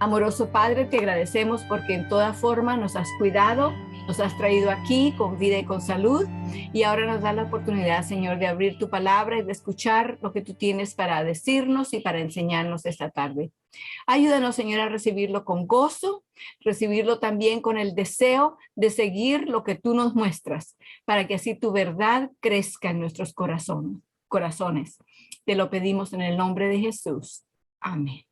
Amoroso Padre, te agradecemos porque en toda forma nos has cuidado, nos has traído aquí con vida y con salud, y ahora nos da la oportunidad, Señor, de abrir tu palabra y de escuchar lo que tú tienes para decirnos y para enseñarnos esta tarde. Ayúdanos, Señor, a recibirlo con gozo, recibirlo también con el deseo de seguir lo que tú nos muestras, para que así tu verdad crezca en nuestros corazones. Te lo pedimos en el nombre de Jesús. Amén.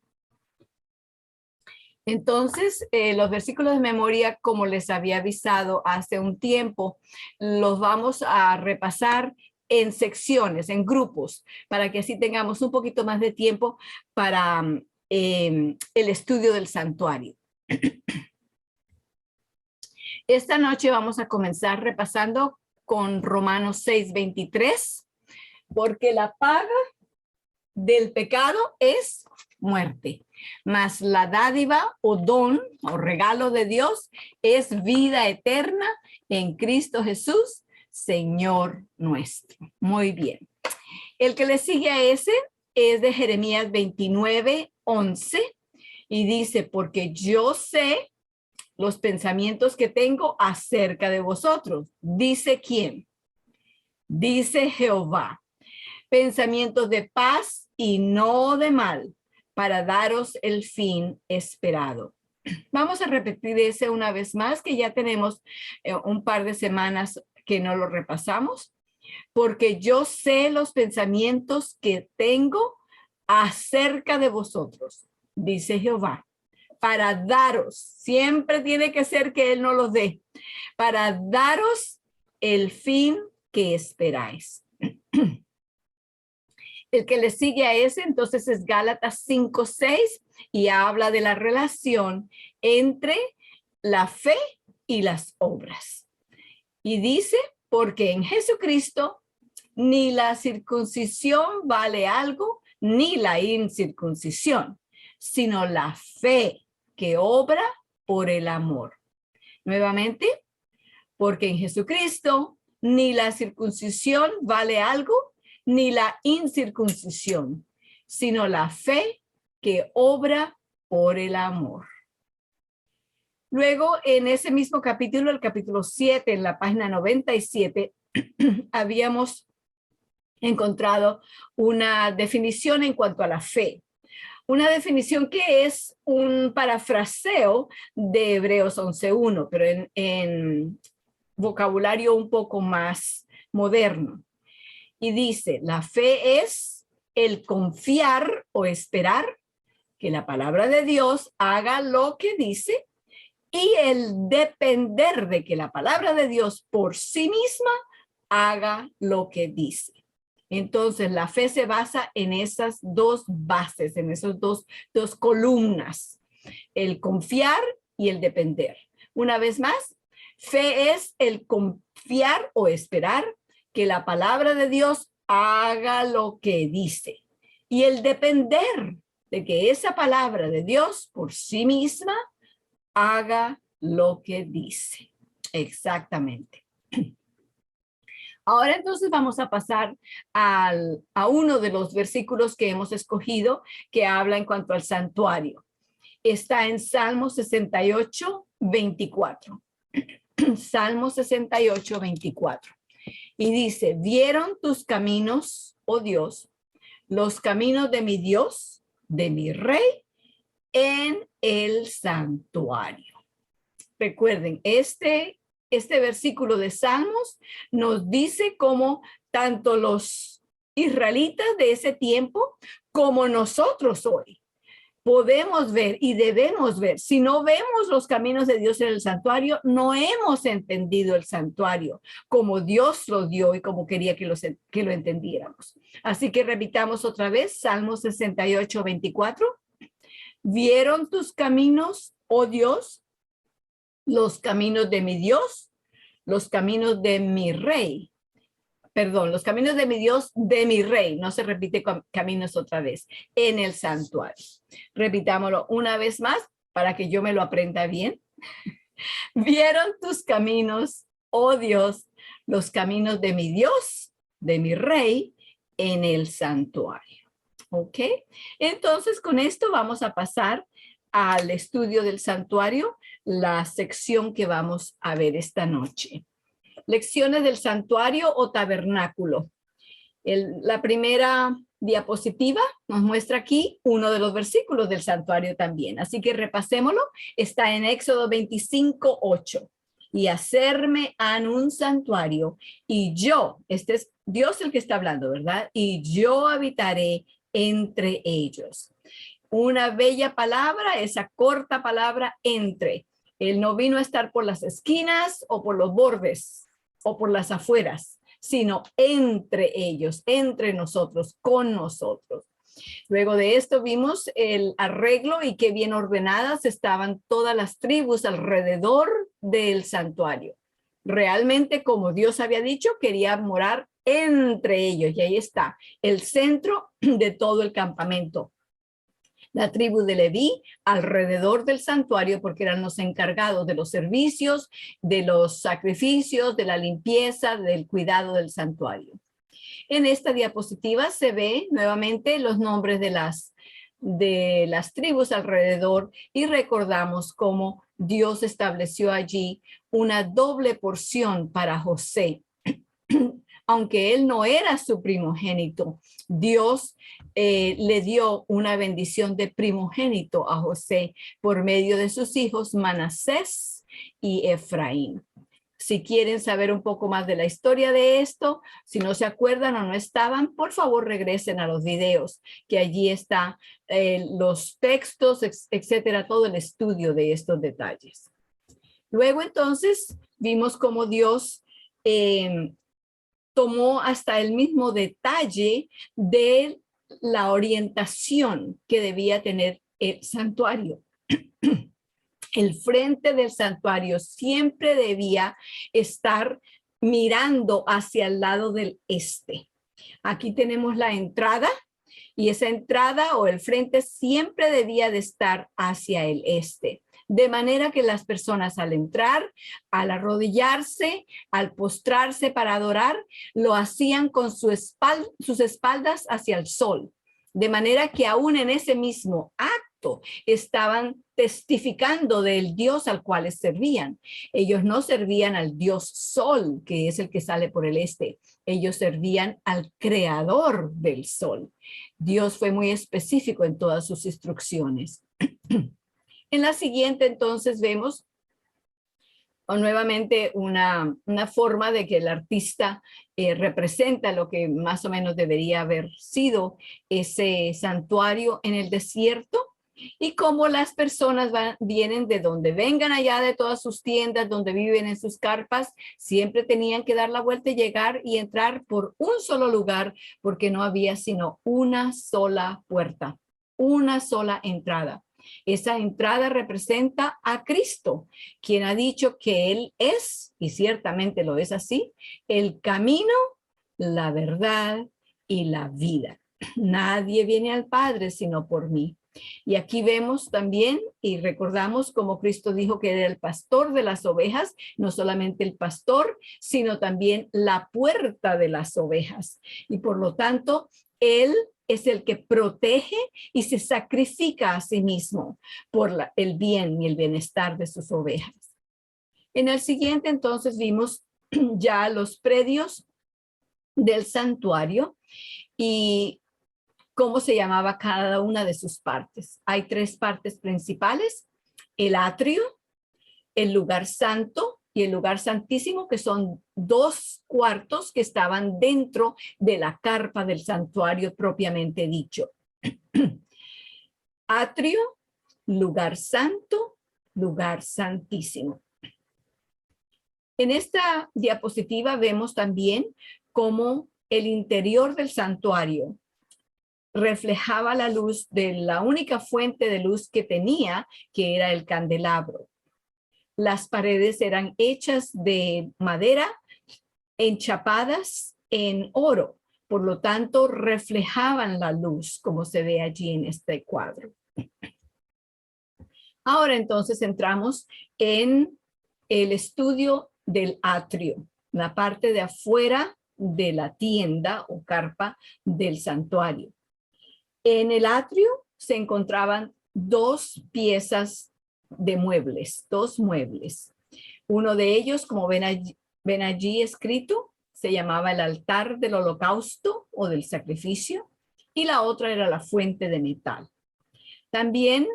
Entonces, los versículos de memoria, como les había avisado hace un tiempo, los vamos a repasar en secciones, en grupos, para que así tengamos un poquito más de tiempo para el estudio del santuario. Esta noche vamos a comenzar repasando con Romanos 6:23, porque la paga del pecado es muerte, mas la dádiva o don o regalo de Dios es vida eterna en Cristo Jesús, Señor nuestro. Muy bien. El que le sigue a ese es de Jeremías 29:11 y dice, porque yo sé los pensamientos que tengo acerca de vosotros. ¿Dice quién? Dice Jehová. Pensamientos de paz y no de mal, para daros el fin esperado. Vamos a repetir ese una vez más, que ya tenemos un par de semanas que no lo repasamos. Porque yo sé los pensamientos que tengo acerca de vosotros, dice Jehová, para daros, siempre tiene que ser que Él no los dé, para daros el fin que esperáis. El que le sigue a ese entonces es Gálatas 5:6 y habla de la relación entre la fe y las obras. Y dice, porque en Jesucristo ni la circuncisión vale algo, ni la incircuncisión, sino la fe que obra por el amor. Nuevamente, porque en Jesucristo ni la circuncisión vale algo, ni la incircuncisión, sino la fe que obra por el amor. Luego, en ese mismo capítulo, el capítulo 7, en la página 97, habíamos encontrado una definición en cuanto a la fe. Una definición que es un parafraseo de Hebreos 11:1, pero en vocabulario un poco más moderno. Y dice, la fe es el confiar o esperar que la palabra de Dios haga lo que dice y el depender de que la palabra de Dios por sí misma haga lo que dice. Entonces, la fe se basa en esas dos bases, en esas dos columnas, el confiar y el depender. Una vez más, fe es el confiar o esperar que la palabra de Dios haga lo que dice. Y el depender de que esa palabra de Dios por sí misma haga lo que dice. Exactamente. Ahora entonces vamos a pasar a uno de los versículos que hemos escogido que habla en cuanto al santuario. Está en Salmo 68:24. Salmo 68:24. Y dice, ¿vieron tus caminos, oh Dios, los caminos de mi Dios, de mi Rey, en el santuario? Recuerden, este versículo de Salmos nos dice cómo tanto los israelitas de ese tiempo como nosotros hoy podemos ver y debemos ver. Si no vemos los caminos de Dios en el santuario, no hemos entendido el santuario como Dios lo dio y como quería que lo entendiéramos. Así que repitamos otra vez, Salmo 68:24. ¿Vieron tus caminos, oh Dios, los caminos de mi Dios, los caminos de mi Rey? Perdón, los caminos de mi Dios, de mi Rey. No se repite caminos otra vez. En el santuario. Repitámoslo una vez más para que yo me lo aprenda bien. ¿Vieron tus caminos, oh Dios, los caminos de mi Dios, de mi Rey, en el santuario? ¿Ok? Entonces, con esto vamos a pasar al estudio del santuario, la sección que vamos a ver esta noche. Lecciones del santuario o tabernáculo. La primera diapositiva nos muestra aquí uno de los versículos del santuario también. Así que repasémoslo. Está en Éxodo 25:8. Y hacerme han un santuario y yo, este es Dios el que está hablando, ¿verdad? Y yo habitaré entre ellos. Una bella palabra, esa corta palabra entre. Él no vino a estar por las esquinas o por los bordes o por las afueras, sino entre ellos, entre nosotros, con nosotros. Luego de esto vimos el arreglo y qué bien ordenadas estaban todas las tribus alrededor del santuario. Realmente, como Dios había dicho, quería morar entre ellos. Y ahí está, el centro de todo el campamento. La tribu de Leví alrededor del santuario porque eran los encargados de los servicios, de los sacrificios, de la limpieza, del cuidado del santuario. En esta diapositiva se ve nuevamente los nombres de las tribus alrededor y recordamos cómo Dios estableció allí una doble porción para José. Aunque él no era su primogénito, Dios le dio una bendición de primogénito a José por medio de sus hijos Manasés y Efraín. Si quieren saber un poco más de la historia de esto, si no se acuerdan o no estaban, por favor regresen a los videos, que allí está los textos, etcétera, todo el estudio de estos detalles. Luego entonces vimos cómo Dios tomó hasta el mismo detalle de la orientación que debía tener el santuario. El frente del santuario siempre debía estar mirando hacia el lado del este. Aquí tenemos la entrada y esa entrada o el frente siempre debía de estar hacia el este. De manera que las personas al entrar, al arrodillarse, al postrarse para adorar, lo hacían con sus espaldas hacia el sol. De manera que aún en ese mismo acto estaban testificando del Dios al cual servían. Ellos no servían al Dios Sol, que es el que sale por el este. Ellos servían al creador del sol. Dios fue muy específico en todas sus instrucciones. En la siguiente, entonces, vemos nuevamente una forma de que el artista representa lo que más o menos debería haber sido ese santuario en el desierto y cómo las personas vienen de donde vengan allá de todas sus tiendas, donde viven en sus carpas, siempre tenían que dar la vuelta y llegar y entrar por un solo lugar porque no había sino una sola puerta, una sola entrada. Esa entrada representa a Cristo, quien ha dicho que Él es, y ciertamente lo es así, el camino, la verdad y la vida. Nadie viene al Padre sino por mí. Y aquí vemos también y recordamos cómo Cristo dijo que era el pastor de las ovejas, no solamente el pastor, sino también la puerta de las ovejas. Y por lo tanto, Él es el que protege y se sacrifica a sí mismo por el bien y el bienestar de sus ovejas. En el siguiente, entonces, vimos ya los predios del santuario y cómo se llamaba cada una de sus partes. Hay tres partes principales: el atrio, el lugar santo y el lugar santísimo, que son dos cuartos que estaban dentro de la carpa del santuario propiamente dicho. Atrio, lugar santo, lugar santísimo. En esta diapositiva vemos también cómo el interior del santuario reflejaba la luz de la única fuente de luz que tenía, que era el candelabro. Las paredes eran hechas de madera enchapadas en oro, por lo tanto reflejaban la luz como se ve allí en este cuadro. Ahora entonces entramos en el estudio del atrio, la parte de afuera de la tienda o carpa del santuario. En el atrio se encontraban dos piezas de muebles, dos muebles. Uno de ellos, como ven allí escrito, se llamaba el altar del holocausto o del sacrificio, y la otra era la fuente de metal. También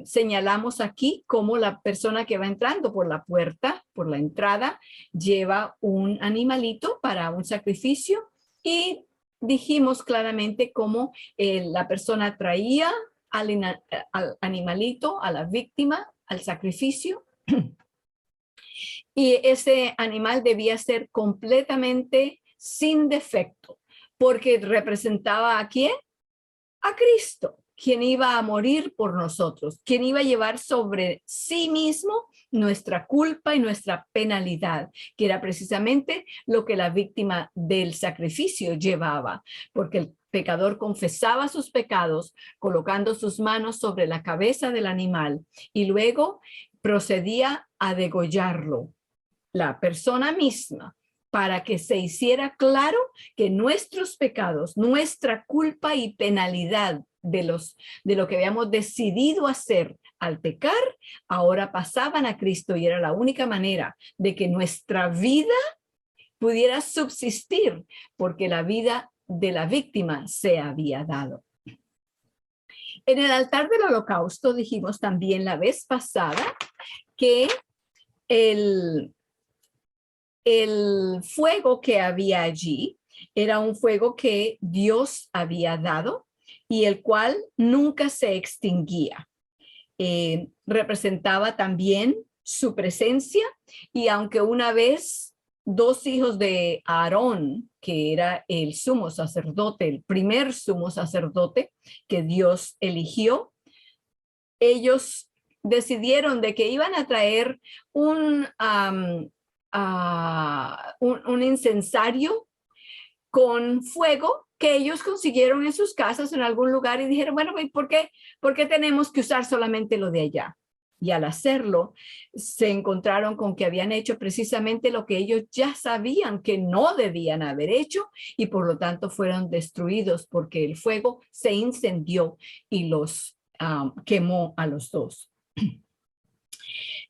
señalamos aquí cómo la persona que va entrando por la puerta, por la entrada, lleva un animalito para un sacrificio, y dijimos claramente cómo la persona traía al animalito, a la víctima, al sacrificio, y ese animal debía ser completamente sin defecto, porque representaba ¿a quién? A Cristo, quien iba a morir por nosotros, quien iba a llevar sobre sí mismo nuestra culpa y nuestra penalidad, que era precisamente lo que la víctima del sacrificio llevaba, porque el pecador confesaba sus pecados colocando sus manos sobre la cabeza del animal y luego procedía a degollarlo, la persona misma, para que se hiciera claro que nuestros pecados, nuestra culpa y penalidad de lo que habíamos decidido hacer al pecar, ahora pasaban a Cristo, y era la única manera de que nuestra vida pudiera subsistir, porque la vida de la víctima se había dado. En el altar del holocausto dijimos también la vez pasada que el fuego que había allí era un fuego que Dios había dado y el cual nunca se extinguía. Representaba también su presencia, y aunque una vez dos hijos de Aarón, que era el sumo sacerdote, el primer sumo sacerdote que Dios eligió, ellos decidieron de que iban a traer un incensario con fuego que ellos consiguieron en sus casas en algún lugar, y dijeron, bueno, ¿por qué tenemos que usar solamente lo de allá? Y al hacerlo, se encontraron con que habían hecho precisamente lo que ellos ya sabían que no debían haber hecho, y por lo tanto fueron destruidos porque el fuego se incendió y los quemó a los dos.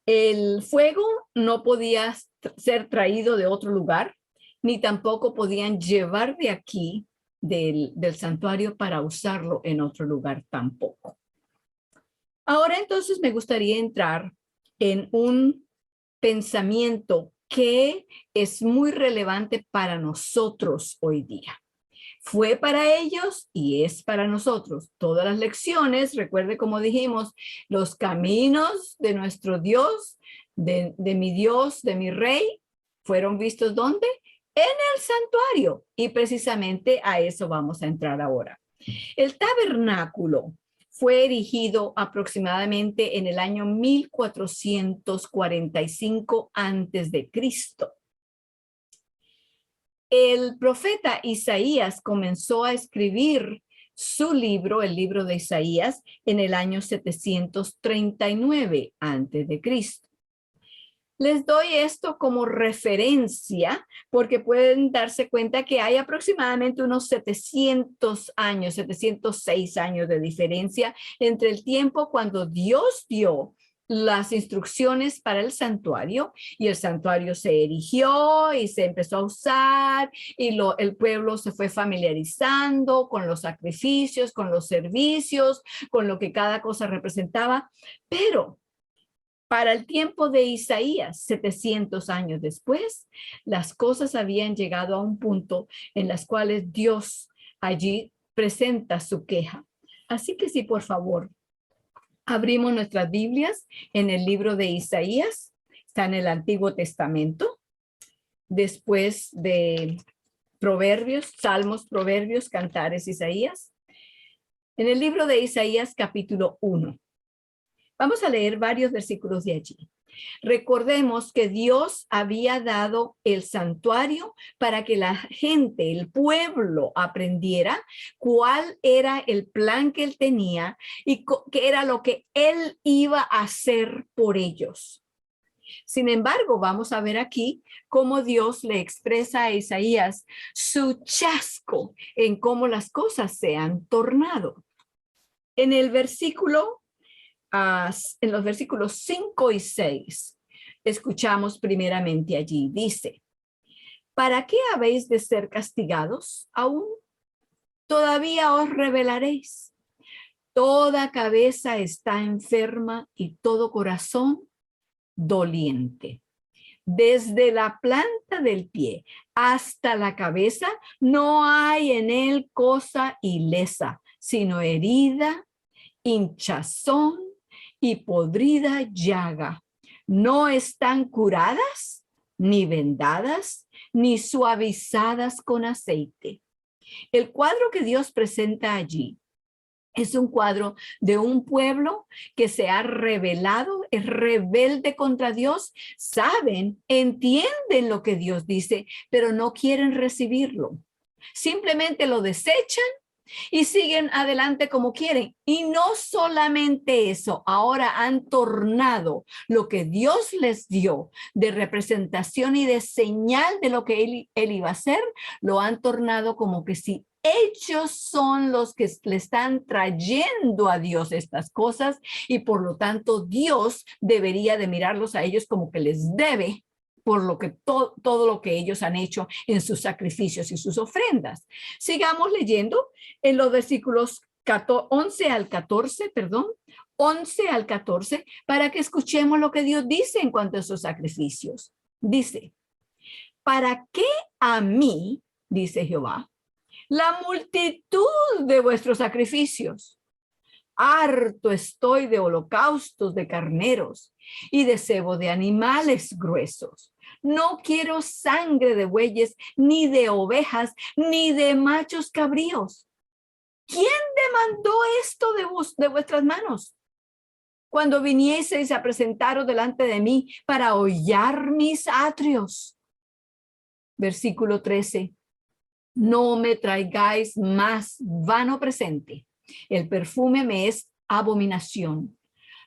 El fuego no podía ser traído de otro lugar, ni tampoco podían llevar de aquí, del santuario, para usarlo en otro lugar tampoco. Ahora entonces me gustaría entrar en un pensamiento que es muy relevante para nosotros hoy día. Fue para ellos y es para nosotros. Todas las lecciones, recuerde como dijimos, los caminos de nuestro Dios, de mi Dios, de mi Rey, fueron vistos ¿dónde? En el santuario. Y precisamente a eso vamos a entrar ahora. El tabernáculo fue erigido aproximadamente en el año 1445 antes de Cristo. El profeta Isaías comenzó a escribir su libro, el libro de Isaías, en el año 739 antes de Cristo. Les doy esto como referencia porque pueden darse cuenta que hay aproximadamente unos 700 años, 706 años de diferencia entre el tiempo cuando Dios dio las instrucciones para el santuario, y el santuario se erigió y se empezó a usar, y el pueblo se fue familiarizando con los sacrificios, con los servicios, con lo que cada cosa representaba. Pero para el tiempo de Isaías, 700 años después, las cosas habían llegado a un punto en las cuales Dios allí presenta su queja. Así que sí, por favor, abrimos nuestras Biblias en el libro de Isaías. Está en el Antiguo Testamento. Después de Proverbios, Salmos, Proverbios, Cantares, Isaías. En el libro de Isaías, capítulo 1. Vamos a leer varios versículos de allí. Recordemos que Dios había dado el santuario para que la gente, el pueblo, aprendiera cuál era el plan que él tenía y qué era lo que él iba a hacer por ellos. Sin embargo, vamos a ver aquí cómo Dios le expresa a Isaías su chasco en cómo las cosas se han tornado. En el versículo, en los versículos 5 y 6, escuchamos primeramente allí, dice, ¿para qué habéis de ser castigados? Aún todavía os rebelaréis. Toda cabeza está enferma y todo corazón doliente. Desde la planta del pie hasta la cabeza no hay en él cosa ilesa, sino herida, hinchazón y podrida llaga. No están curadas, ni vendadas, ni suavizadas con aceite. El cuadro que Dios presenta allí es un cuadro de un pueblo que se ha rebelado, es rebelde contra Dios, saben, entienden lo que Dios dice, pero no quieren recibirlo. Simplemente lo desechan y siguen adelante como quieren. Y no solamente eso, ahora han tornado lo que Dios les dio de representación y de señal de lo que él iba a hacer, lo han tornado como que si ellos son los que le están trayendo a Dios estas cosas y por lo tanto Dios debería de mirarlos a ellos como que les debe por lo que todo lo que ellos han hecho en sus sacrificios y sus ofrendas. Sigamos leyendo en los versículos 11 al 14, para que escuchemos lo que Dios dice en cuanto a esos sacrificios. Dice, ¿para qué a mí, dice Jehová, la multitud de vuestros sacrificios? Harto estoy de holocaustos de carneros y de cebo de animales gruesos. No quiero sangre de bueyes, ni de ovejas, ni de machos cabríos. ¿Quién demandó esto de vuestras manos? Cuando vinieseis a presentaros delante de mí para hollar mis atrios. Versículo 13. No me traigáis más vano presente. El perfume me es abominación.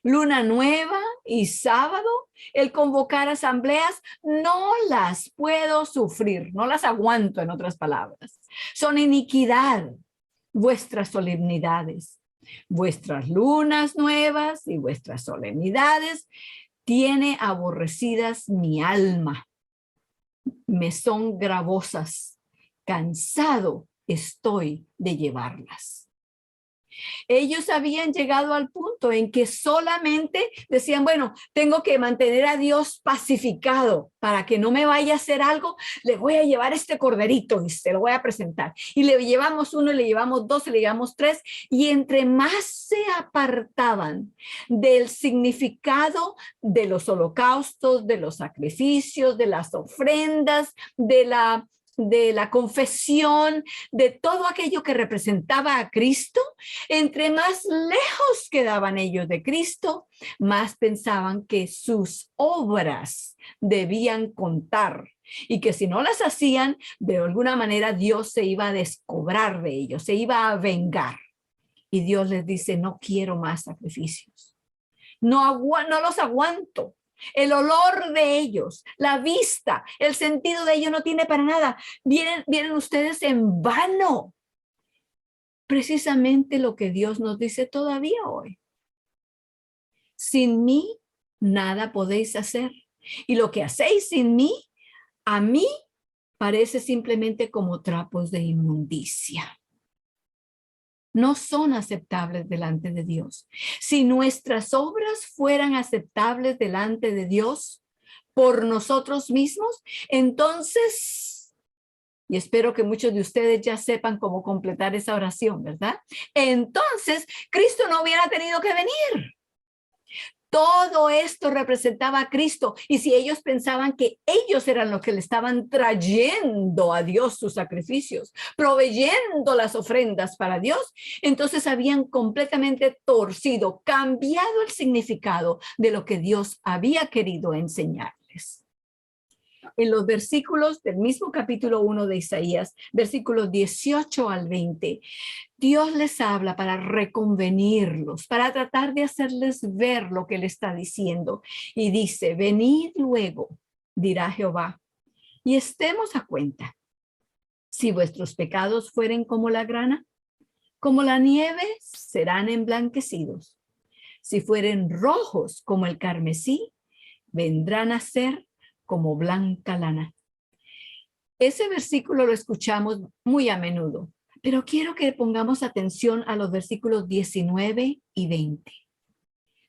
Luna nueva y sábado, el convocar asambleas, no las puedo sufrir, no las aguanto, en otras palabras. Son iniquidad vuestras solemnidades, vuestras lunas nuevas y vuestras solemnidades, tiene aborrecidas mi alma. Me son gravosas, cansado estoy de llevarlas. Ellos habían llegado al punto en que solamente decían, bueno, tengo que mantener a Dios pacificado para que no me vaya a hacer algo, le voy a llevar este corderito y se lo voy a presentar. Y le llevamos uno, le llevamos dos, le llevamos tres, y entre más se apartaban del significado de los holocaustos, de los sacrificios, de las ofrendas, de la confesión, de todo aquello que representaba a Cristo, entre más lejos quedaban ellos de Cristo, más pensaban que sus obras debían contar y que si no las hacían, de alguna manera Dios se iba a descobrar de ellos, se iba a vengar. Y Dios les dice, no quiero más sacrificios. No los aguanto. El olor de ellos, la vista, el sentido de ellos no tiene para nada. Vienen ustedes en vano. Precisamente lo que Dios nos dice todavía hoy. Sin mí, nada podéis hacer. Y lo que hacéis sin mí, a mí parece simplemente como trapos de inmundicia. No son aceptables delante de Dios. Si nuestras obras fueran aceptables delante de Dios por nosotros mismos, entonces, y espero que muchos de ustedes ya sepan cómo completar esa oración, ¿verdad? Entonces, Cristo no hubiera tenido que venir. Todo esto representaba a Cristo, y si ellos pensaban que ellos eran los que le estaban trayendo a Dios sus sacrificios, proveyendo las ofrendas para Dios, entonces habían completamente torcido, cambiado el significado de lo que Dios había querido enseñarles. En los versículos del mismo capítulo 1 de Isaías, versículos 18 al 20, Dios les habla para reconvenirlos, para tratar de hacerles ver lo que Él está diciendo. Y dice, venid luego, dirá Jehová, y estemos a cuenta. Si vuestros pecados fueren como la grana, Como la nieve serán emblanquecidos. Si fueren rojos como el carmesí, vendrán a ser como blanca lana. Ese versículo lo escuchamos muy a menudo, pero quiero que pongamos atención a los versículos 19 y 20.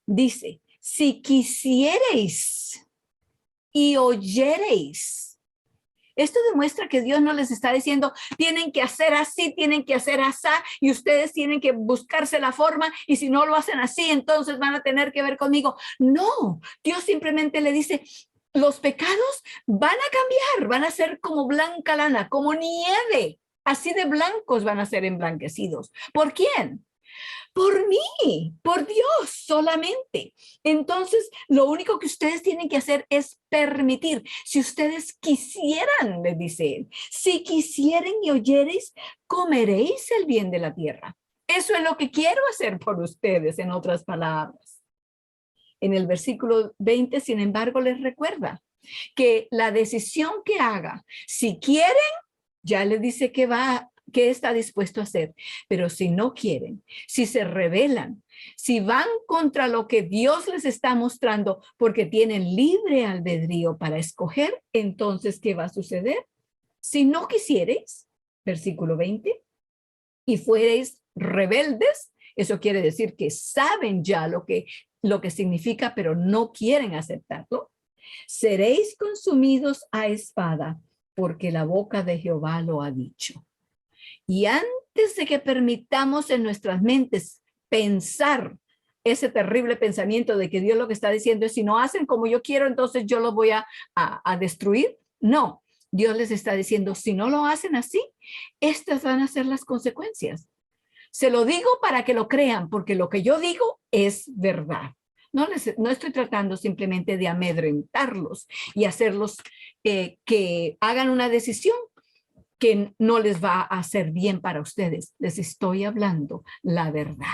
Dice, si quisiereis y oyereis. Esto demuestra que Dios no les está diciendo, tienen que hacer así, tienen que hacer así, y ustedes tienen que buscarse la forma, y si no lo hacen así, entonces van a tener que ver conmigo. No, Dios simplemente le dice, los pecados van a cambiar, van a ser como blanca lana, como nieve. Así de blancos van a ser emblanquecidos. ¿Por quién? Por mí, por Dios solamente. Entonces, lo único que ustedes tienen que hacer es permitir. Si ustedes quisieran, le dice él, si quisieren y oyereis, comeréis el bien de la tierra. Eso es lo que quiero hacer por ustedes, en otras palabras. En el versículo 20, sin embargo, les recuerda que la decisión que haga, si quieren, ya le dice que está dispuesto a hacer, pero si no quieren, si se rebelan, si van contra lo que Dios les está mostrando, porque tienen libre albedrío para escoger, entonces, ¿qué va a suceder? Si no quisierais, versículo 20, y fuereis rebeldes, eso quiere decir que saben ya lo que significa, pero no quieren aceptarlo, seréis consumidos a espada, porque la boca de Jehová lo ha dicho. Y antes de que permitamos en nuestras mentes pensar ese terrible pensamiento de que Dios lo que está diciendo es, si no hacen como yo quiero, entonces yo los voy a destruir. No, Dios les está diciendo, si no lo hacen así, estas van a ser las consecuencias. Se lo digo para que lo crean, porque lo que yo digo es verdad. No estoy tratando simplemente de amedrentarlos y hacerlos que hagan una decisión que no les va a hacer bien para ustedes. Les estoy hablando la verdad.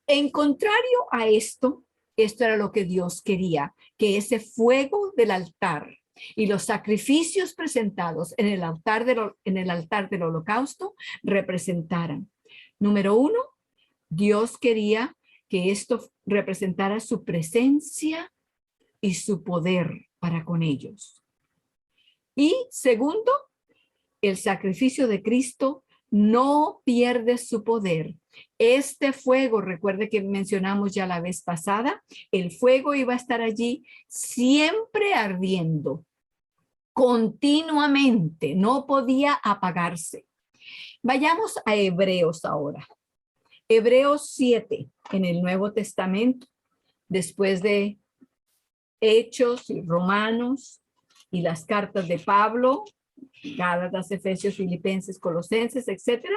En contrario a esto era lo que Dios quería, que ese fuego del altar y los sacrificios presentados en el altar del holocausto representaran. Número uno, Dios quería que esto representara su presencia y su poder para con ellos. Y segundo, el sacrificio de Cristo no pierde su poder. Este fuego, recuerde que mencionamos ya la vez pasada, el fuego iba a estar allí siempre ardiendo, continuamente, no podía apagarse. Vayamos a Hebreos ahora. Hebreos 7 en el Nuevo Testamento, después de Hechos y Romanos y las cartas de Pablo, Gálatas, Efesios, Filipenses, Colosenses, etcétera.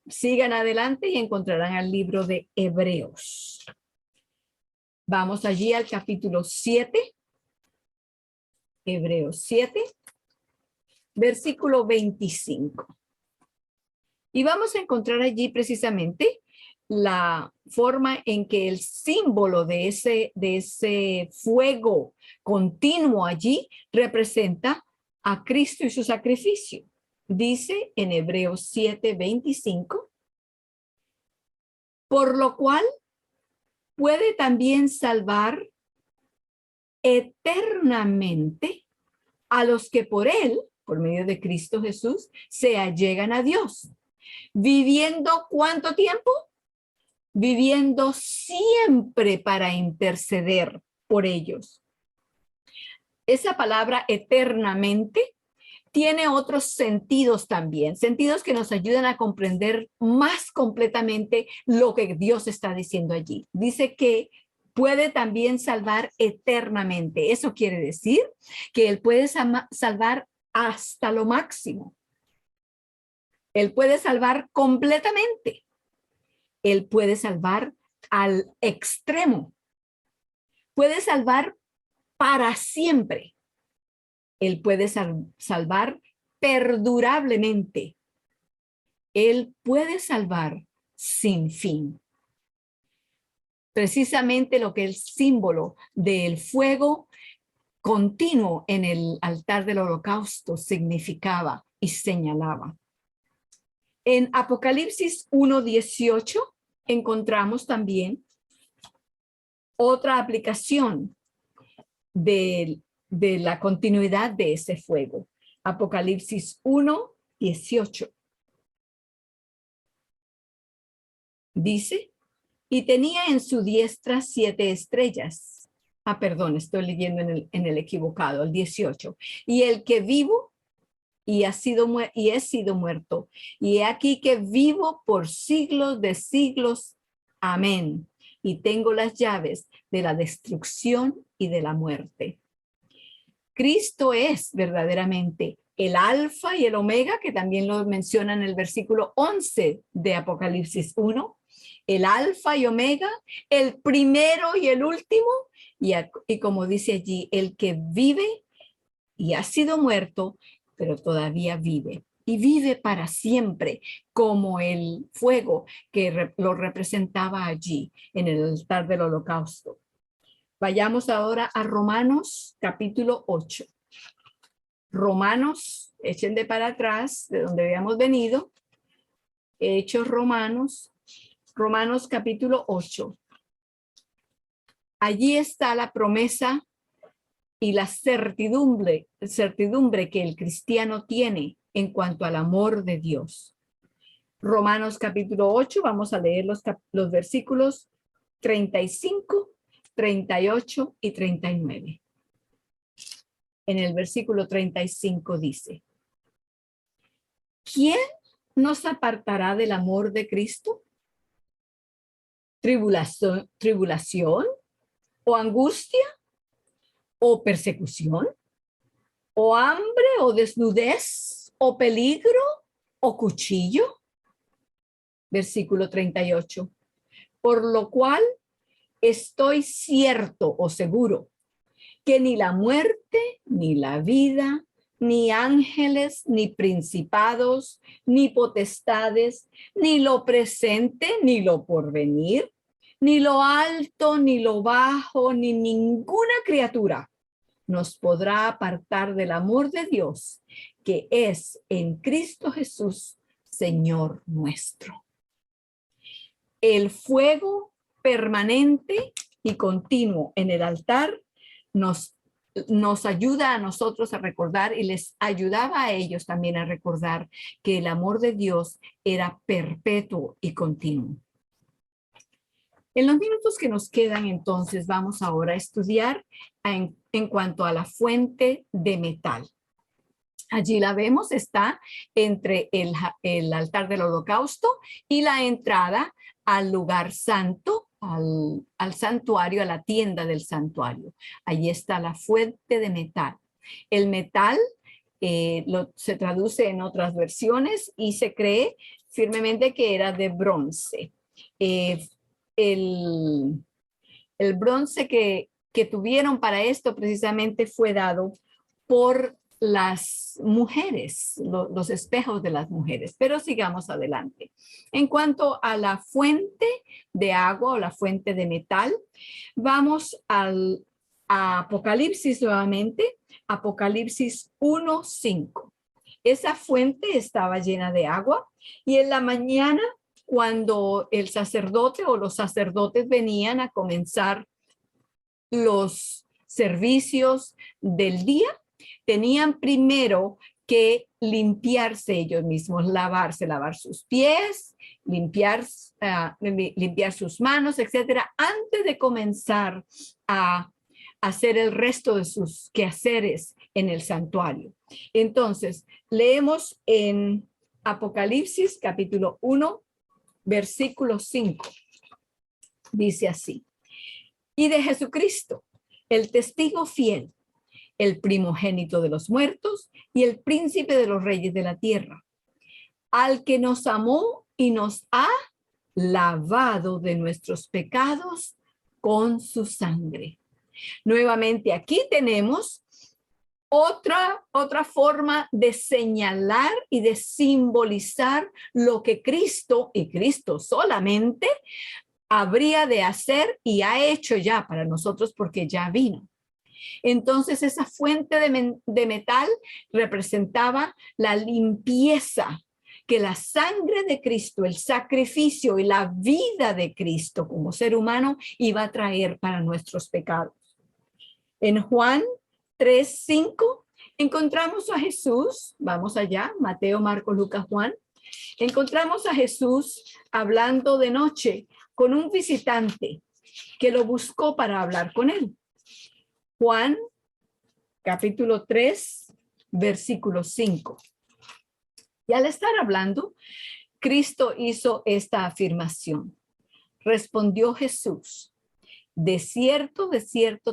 Sigan adelante y encontrarán el libro de Hebreos. Vamos allí al capítulo 7, Hebreos 7, versículo 25. Y vamos a encontrar allí precisamente la forma en que el símbolo de ese fuego continuo allí representa a Cristo y su sacrificio. Dice en Hebreos 7:25, por lo cual puede también salvar eternamente a los que por él, por medio de Cristo Jesús, se allegan a Dios. ¿Viviendo cuánto tiempo? Viviendo siempre para interceder por ellos. Esa palabra eternamente tiene otros sentidos también, sentidos que nos ayudan a comprender más completamente lo que Dios está diciendo allí. Dice que puede también salvar eternamente. Eso quiere decir que Él puede salvar hasta lo máximo. Él puede salvar completamente. Él puede salvar al extremo. Puede salvar para siempre. Él puede salvar perdurablemente. Él puede salvar sin fin. Precisamente lo que el símbolo del fuego continuo en el altar del holocausto significaba y señalaba. En Apocalipsis 1:18 encontramos también otra aplicación de la continuidad de ese fuego. Apocalipsis 1:18. Dice, y tenía en su diestra 7 estrellas. Perdón, estoy leyendo en el equivocado, el 18. Y el que vivo y he sido muerto. Y he aquí que vivo por siglos de siglos. Amén. Y tengo las llaves de la destrucción y de la muerte. Cristo es verdaderamente el alfa y el omega, que también lo menciona en el versículo 11 de Apocalipsis 1. El alfa y omega, el primero y el último, y como dice allí, el que vive y ha sido muerto, pero todavía vive. Y vive para siempre, como el fuego que lo representaba allí en el altar del holocausto. Vayamos ahora a Romanos capítulo 8. Romanos, echen de para atrás, de donde habíamos venido. Hechos Romanos capítulo 8. Allí está la promesa y la certidumbre que el cristiano tiene en cuanto al amor de Dios. Romanos capítulo 8, vamos a leer los versículos 35, 38 y 39. En el versículo 35 dice, ¿quién nos apartará del amor de Cristo? ¿Tribulación o angustia o persecución o hambre o desnudez o peligro o cuchillo? Versículo 38. Por lo cual estoy cierto o seguro que ni la muerte, ni la vida, ni ángeles, ni principados, ni potestades, ni lo presente, ni lo porvenir, ni lo alto, ni lo bajo, ni ninguna criatura nos podrá apartar del amor de Dios, que es en Cristo Jesús, Señor nuestro. El fuego permanente y continuo en el altar nos ayuda a nosotros a recordar, y les ayudaba a ellos también a recordar que el amor de Dios era perpetuo y continuo. En los minutos que nos quedan, entonces, vamos ahora a estudiar en cuanto a la fuente de metal. Allí la vemos, está entre el altar del holocausto y la entrada al lugar santo, al santuario, a la tienda del santuario. Allí está la fuente de metal. El metal se traduce en otras versiones y se cree firmemente que era de bronce. El bronce que tuvieron para esto precisamente fue dado por las mujeres, los espejos de las mujeres. Pero sigamos adelante. En cuanto a la fuente de agua o la fuente de metal, vamos a Apocalipsis nuevamente, Apocalipsis 1:5. Esa fuente estaba llena de agua y en la mañana, cuando el sacerdote o los sacerdotes venían a comenzar los servicios del día, tenían primero que limpiarse ellos mismos, lavar sus pies, limpiar sus manos, etcétera, antes de comenzar a hacer el resto de sus quehaceres en el santuario. Entonces, leemos en Apocalipsis capítulo 1, versículo 5. Dice así: y de Jesucristo, el testigo fiel, el primogénito de los muertos y el príncipe de los reyes de la tierra, al que nos amó y nos ha lavado de nuestros pecados con su sangre. Nuevamente aquí tenemos otra forma de señalar y de simbolizar lo que Cristo, y Cristo solamente, habría de hacer y ha hecho ya para nosotros, porque ya vino. Entonces esa fuente de metal representaba la limpieza que la sangre de Cristo, el sacrificio y la vida de Cristo como ser humano iba a traer para nuestros pecados. En Juan 3:5 encontramos a Jesús, vamos allá, Mateo, Marcos, Lucas, Juan. Encontramos a Jesús hablando de noche con un visitante que lo buscó para hablar con él. Juan, capítulo 3, versículo 5. Y al estar hablando, Cristo hizo esta afirmación. Respondió Jesús, de cierto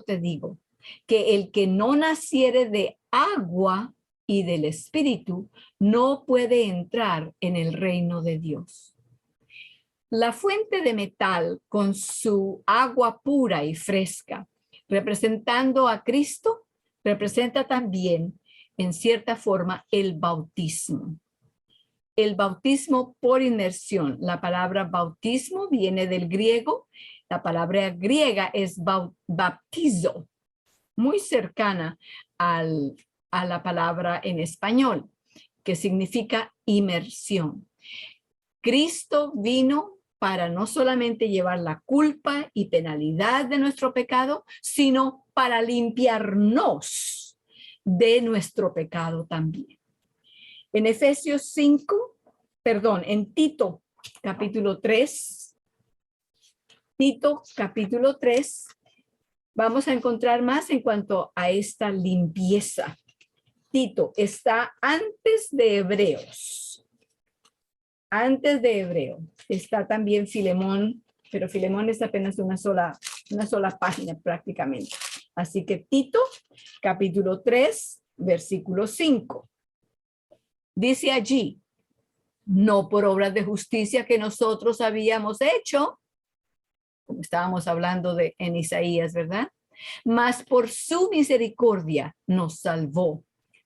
te digo, que el que no naciere de agua y del Espíritu no puede entrar en el reino de Dios. La fuente de metal con su agua pura y fresca, representando a Cristo, representa también, en cierta forma, el bautismo. El bautismo por inmersión. La palabra bautismo viene del griego. La palabra griega es baptizo, muy cercana a la palabra en español, que significa inmersión. Cristo vino para no solamente llevar la culpa y penalidad de nuestro pecado, sino para limpiarnos de nuestro pecado también. En en Tito capítulo 3, vamos a encontrar más en cuanto a esta limpieza. Tito está antes de Hebreos. Antes de Hebreo está también Filemón, pero Filemón es apenas una sola página prácticamente. Así que Tito, capítulo 3, versículo 5. Dice allí, no por obras de justicia que nosotros habíamos hecho, como estábamos hablando en Isaías, ¿verdad? Mas por su misericordia nos salvó,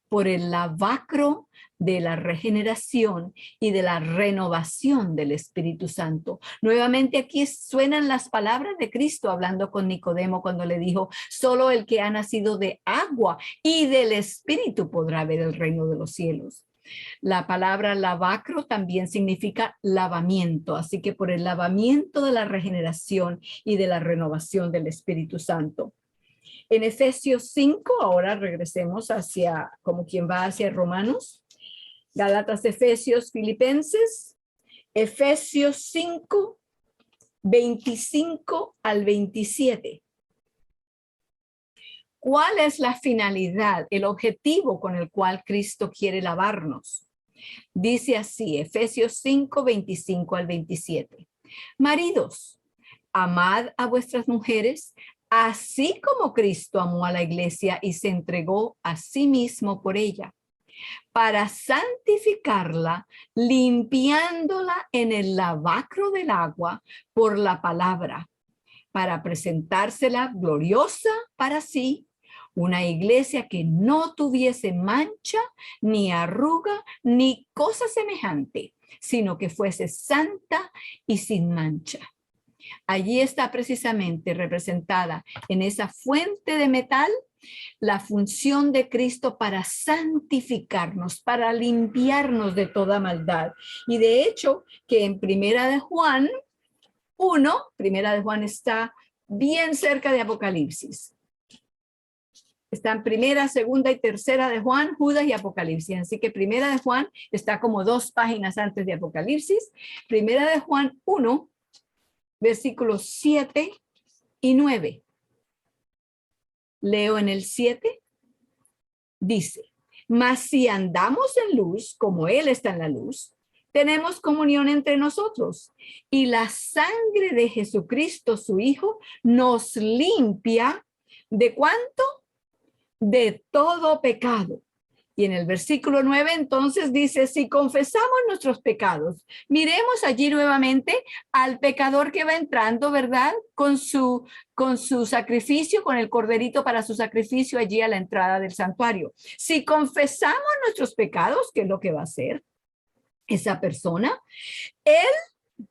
por el lavacro de la regeneración y de la renovación del Espíritu Santo. Nuevamente aquí suenan las palabras de Cristo hablando con Nicodemo cuando le dijo, solo el que ha nacido de agua y del Espíritu podrá ver el reino de los cielos. La palabra lavacro también significa lavamiento, así que por el lavamiento de la regeneración y de la renovación del Espíritu Santo. En Efesios 5, ahora regresemos como quien va hacia Romanos, Gálatas, Efesios, Filipenses, Efesios 5, 25 al 27. ¿Cuál es la finalidad, el objetivo con el cual Cristo quiere lavarnos? Dice así, Efesios 5, 25 al 27. Maridos, amad a vuestras mujeres, así como Cristo amó a la iglesia y se entregó a sí mismo por ella, para santificarla, limpiándola en el lavacro del agua por la palabra, para presentársela gloriosa para sí, una iglesia que no tuviese mancha, ni arruga, ni cosa semejante, sino que fuese santa y sin mancha. Allí está precisamente representada en esa fuente de metal la función de Cristo para santificarnos, para limpiarnos de toda maldad. Y de hecho, que en Primera de Juan 1, Primera de Juan está bien cerca de Apocalipsis. Está en Primera, Segunda y Tercera de Juan, Judas y Apocalipsis. Así que Primera de Juan está como 2 páginas antes de Apocalipsis. Primera de Juan 1, versículos 7 y 9. Leo en el 7. Dice, mas si andamos en luz, como Él está en la luz, tenemos comunión entre nosotros. Y la sangre de Jesucristo, su Hijo, nos limpia ¿de cuánto? De todo pecado. Y en el versículo 9 entonces dice, si confesamos nuestros pecados, miremos allí nuevamente al pecador que va entrando, ¿verdad? Con su sacrificio, con el corderito para su sacrificio allí a la entrada del santuario. Si confesamos nuestros pecados, ¿qué es lo que va a hacer esa persona? Él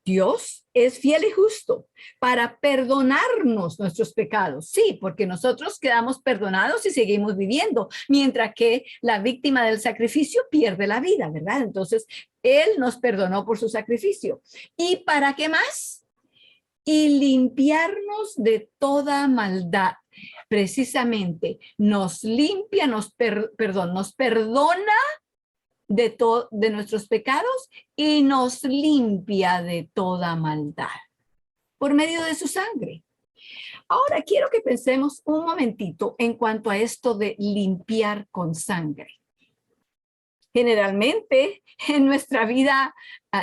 Dios es fiel y justo para perdonarnos nuestros pecados. Sí, porque nosotros quedamos perdonados y seguimos viviendo, mientras que la víctima del sacrificio pierde la vida, ¿verdad? Entonces, Él nos perdonó por su sacrificio. ¿Y para qué más? Y limpiarnos de toda maldad. Precisamente nos limpia, nos perdona de nuestros pecados y nos limpia de toda maldad por medio de su sangre. Ahora quiero que pensemos un momentito en cuanto a esto de limpiar con sangre. Generalmente en nuestra vida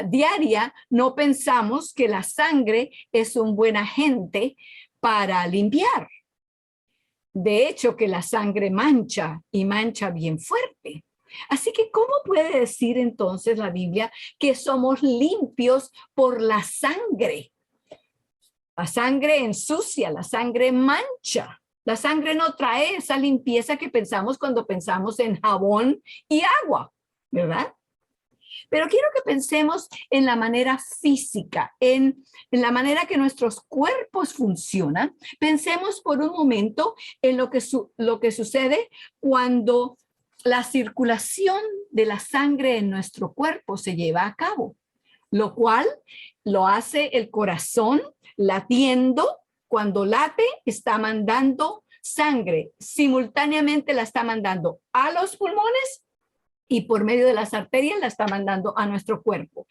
diaria no pensamos que la sangre es un buen agente para limpiar. De hecho, que la sangre mancha y mancha bien fuerte. Así que, ¿cómo puede decir entonces la Biblia que somos limpios por la sangre? La sangre ensucia, la sangre mancha. La sangre no trae esa limpieza que pensamos cuando pensamos en jabón y agua, ¿verdad? Pero quiero que pensemos en la manera física, en la manera que nuestros cuerpos funcionan. Pensemos por un momento en lo que sucede cuando la circulación de la sangre en nuestro cuerpo se lleva a cabo, lo cual lo hace el corazón latiendo. Cuando late, está mandando sangre, simultáneamente la está mandando a los pulmones y por medio de las arterias la está mandando a nuestro cuerpo.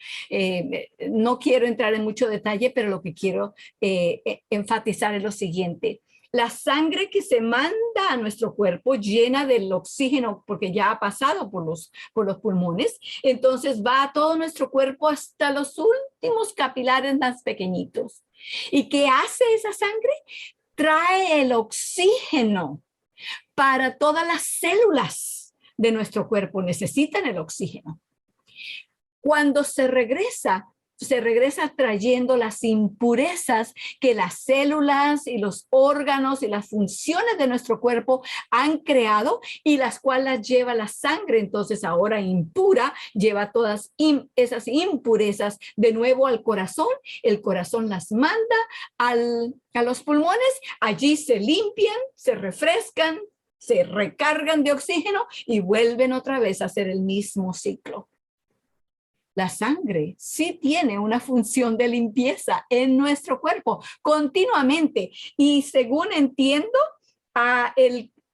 No quiero entrar en mucho detalle, pero lo que quiero enfatizar es lo siguiente. La sangre que se manda a nuestro cuerpo llena del oxígeno, porque ya ha pasado por los pulmones, entonces va a todo nuestro cuerpo hasta los últimos capilares más pequeñitos. ¿Y qué hace esa sangre? Trae el oxígeno para todas las células de nuestro cuerpo. Necesitan el oxígeno. Cuando se regresa trayendo las impurezas que las células y los órganos y las funciones de nuestro cuerpo han creado y las cuales lleva la sangre. Entonces ahora impura, lleva todas esas impurezas de nuevo al corazón. El corazón las manda a los pulmones. Allí se limpian, se refrescan, se recargan de oxígeno y vuelven otra vez a hacer el mismo ciclo. La sangre sí tiene una función de limpieza en nuestro cuerpo continuamente. Y según entiendo,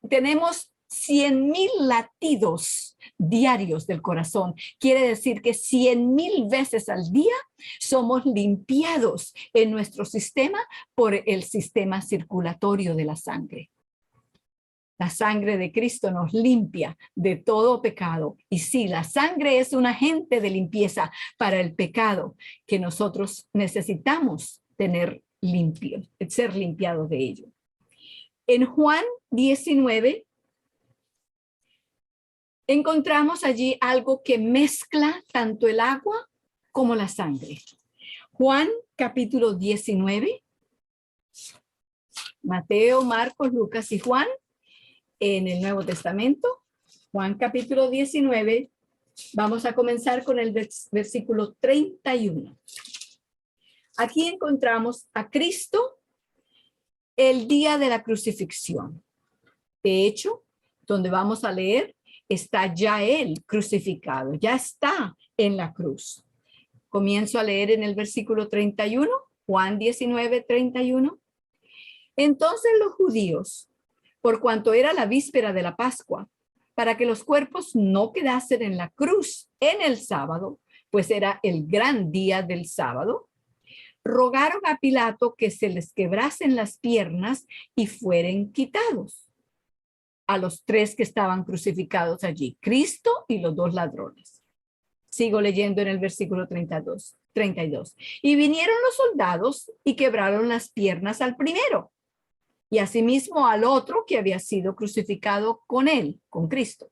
tenemos 100,000 latidos diarios del corazón. Quiere decir que 100,000 veces al día somos limpiados en nuestro sistema por el sistema circulatorio de la sangre. La sangre de Cristo nos limpia de todo pecado. Y sí, la sangre es un agente de limpieza para el pecado que nosotros necesitamos tener limpio, ser limpiados de ello. En Juan 19, encontramos allí algo que mezcla tanto el agua como la sangre. Juan capítulo 19, Mateo, Marcos, Lucas y Juan. En el Nuevo Testamento, Juan capítulo 19, vamos a comenzar con el versículo 31. Aquí encontramos a Cristo el día de la crucifixión. De hecho, donde vamos a leer, está ya Él crucificado, ya está en la cruz. Comienzo a leer en el versículo 31, Juan 19, 31. Entonces los judíos, por cuanto era la víspera de la Pascua, para que los cuerpos no quedasen en la cruz en el sábado, pues era el gran día del sábado, rogaron a Pilato que se les quebrasen las piernas y fueren quitados a los tres que estaban crucificados allí, Cristo y los dos ladrones. Sigo leyendo en el versículo 32. Y vinieron los soldados y quebraron las piernas al primero, y asimismo al otro que había sido crucificado con él, con Cristo.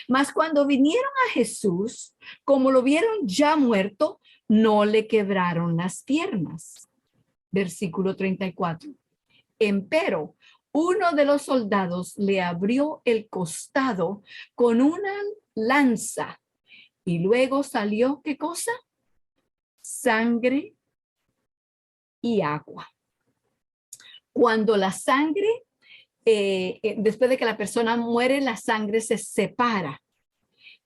Mas cuando vinieron a Jesús, como lo vieron ya muerto, no le quebraron las piernas. Versículo 34. Empero, uno de los soldados le abrió el costado con una lanza y luego salió, ¿qué cosa? sangre y agua. Cuando la sangre, después de que la persona muere, la sangre se separa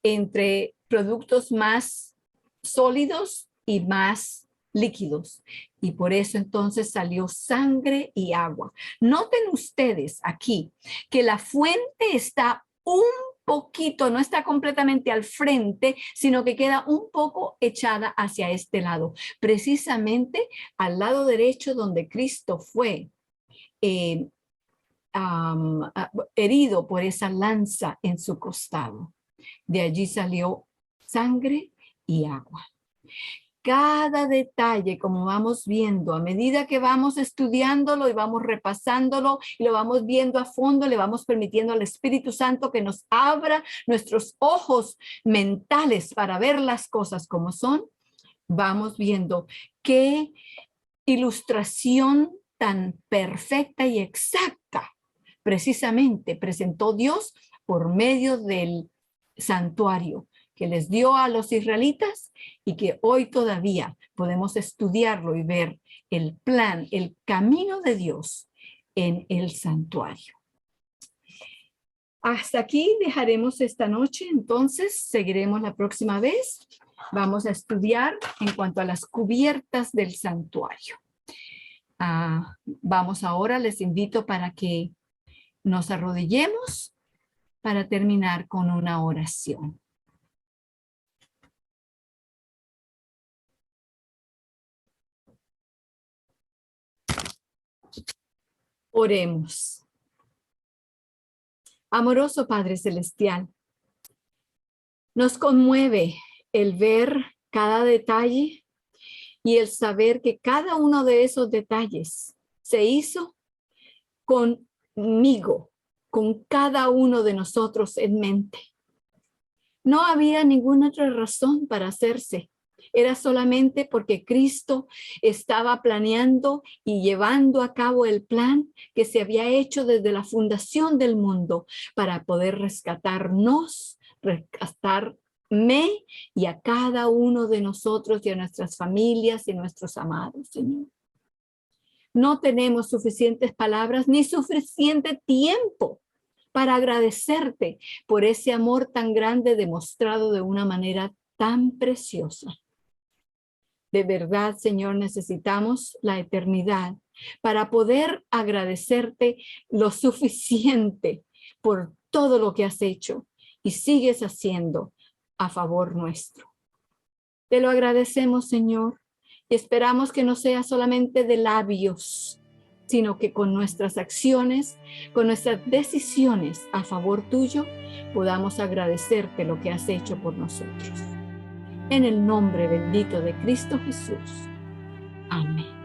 entre productos más sólidos y más líquidos. Y por eso entonces salió sangre y agua. Noten ustedes aquí que la fuente está un poquito, no está completamente al frente, sino que queda un poco echada hacia este lado, precisamente al lado derecho donde Cristo fue herido por esa lanza en su costado. De allí salió sangre y agua. Cada detalle, como vamos viendo, a medida que vamos estudiándolo y vamos repasándolo y lo vamos viendo a fondo, le vamos permitiendo al Espíritu Santo que nos abra nuestros ojos mentales para ver las cosas como son, vamos viendo qué ilustración tan perfecta y exacta precisamente presentó Dios por medio del santuario que les dio a los israelitas y que hoy todavía podemos estudiarlo y ver el plan, el camino de Dios en el santuario. Hasta aquí dejaremos esta noche, entonces seguiremos la próxima vez. Vamos a estudiar en cuanto a las cubiertas del santuario. Vamos ahora, les invito para que nos arrodillemos para terminar con una oración. Oremos. Amoroso Padre Celestial, nos conmueve el ver cada detalle y el saber que cada uno de esos detalles se hizo conmigo, con cada uno de nosotros en mente. No había ninguna otra razón para hacerse. Era solamente porque Cristo estaba planeando y llevando a cabo el plan que se había hecho desde la fundación del mundo para poder rescatarnos, rescatarme y a cada uno de nosotros y a nuestras familias y nuestros amados, Señor. No tenemos suficientes palabras ni suficiente tiempo para agradecerte por ese amor tan grande demostrado de una manera tan preciosa. De verdad, Señor, necesitamos la eternidad para poder agradecerte lo suficiente por todo lo que has hecho y sigues haciendo a favor nuestro. Te lo agradecemos, Señor, y esperamos que no sea solamente de labios, sino que con nuestras acciones, con nuestras decisiones a favor tuyo, podamos agradecerte lo que has hecho por nosotros. En el nombre bendito de Cristo Jesús. Amén.